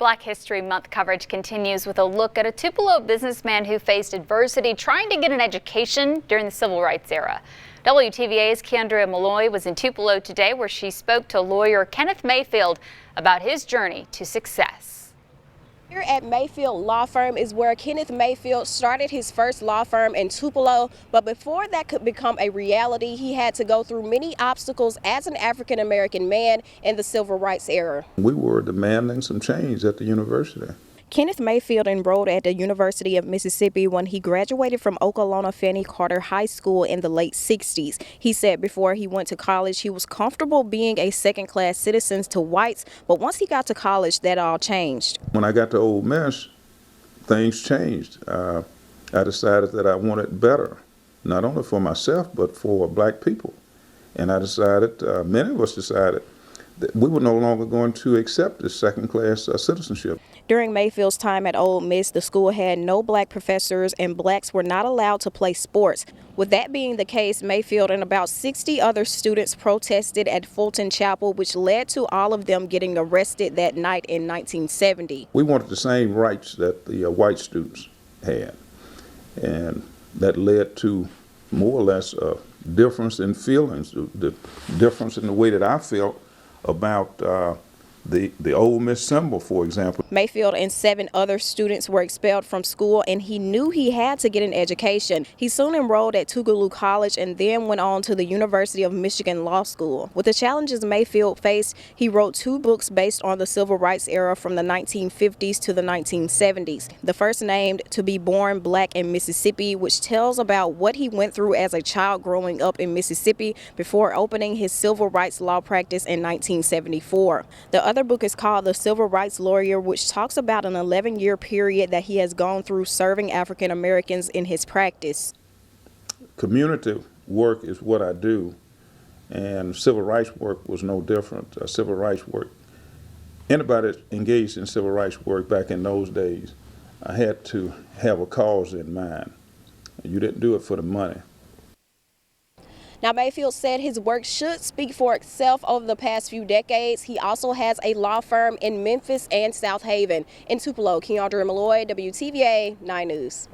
Black History Month coverage continues with a look at a Tupelo businessman who faced adversity trying to get an education during the Civil Rights era. WTVA's Keandria Malloy was in Tupelo today, where she spoke to lawyer Kenneth Mayfield about his journey to success. Here at Mayfield Law Firm is where Kenneth Mayfield started his first law firm in Tupelo, but before that could become a reality, he had to go through many obstacles as an African-American man in the Civil Rights era. We were demanding some change at the university. Kenneth Mayfield enrolled at the University of Mississippi when he graduated from Oklahoma Fannie Carter High School in the late 60s. He said before he went to college, he was comfortable being a second-class citizen to whites, but once he got to college, that all changed. When I got to Ole Miss, things changed. I decided that I wanted better, not only for myself, but for black people. And I decided, many of us decided, that we were no longer going to accept this second-class citizenship. During Mayfield's time at Ole Miss, the school had no black professors and blacks were not allowed to play sports. With that being the case, Mayfield and about 60 other students protested at Fulton Chapel, which led to all of them getting arrested that night in 1970. We wanted the same rights that the white students had, and that led to more or less a difference in feelings, the difference in the way that I felt about the Ole Miss symbol, for example. Mayfield and 7 other students were expelled from school, and he knew he had to get an education. He soon enrolled at Tougaloo College and then went on to the University of Michigan Law School. With the challenges Mayfield faced, he wrote 2 books based on the Civil Rights era from the 1950s to the 1970s. The first named To Be Born Black in Mississippi, which tells about what he went through as a child growing up in Mississippi before opening his civil rights law practice in 1974. The other book is called The Civil Rights Lawyer, which talks about an 11-year period that he has gone through serving African Americans in his practice. Community work is what I do, and civil rights work was no different. Civil rights work, anybody engaged in civil rights work back in those days, I had to have a cause in mind. You didn't do it for the money. Now, Mayfield said his work should speak for itself over the past few decades. He also has a law firm in Memphis and South Haven. In Tupelo, Keandria Malloy, WTVA 9 News.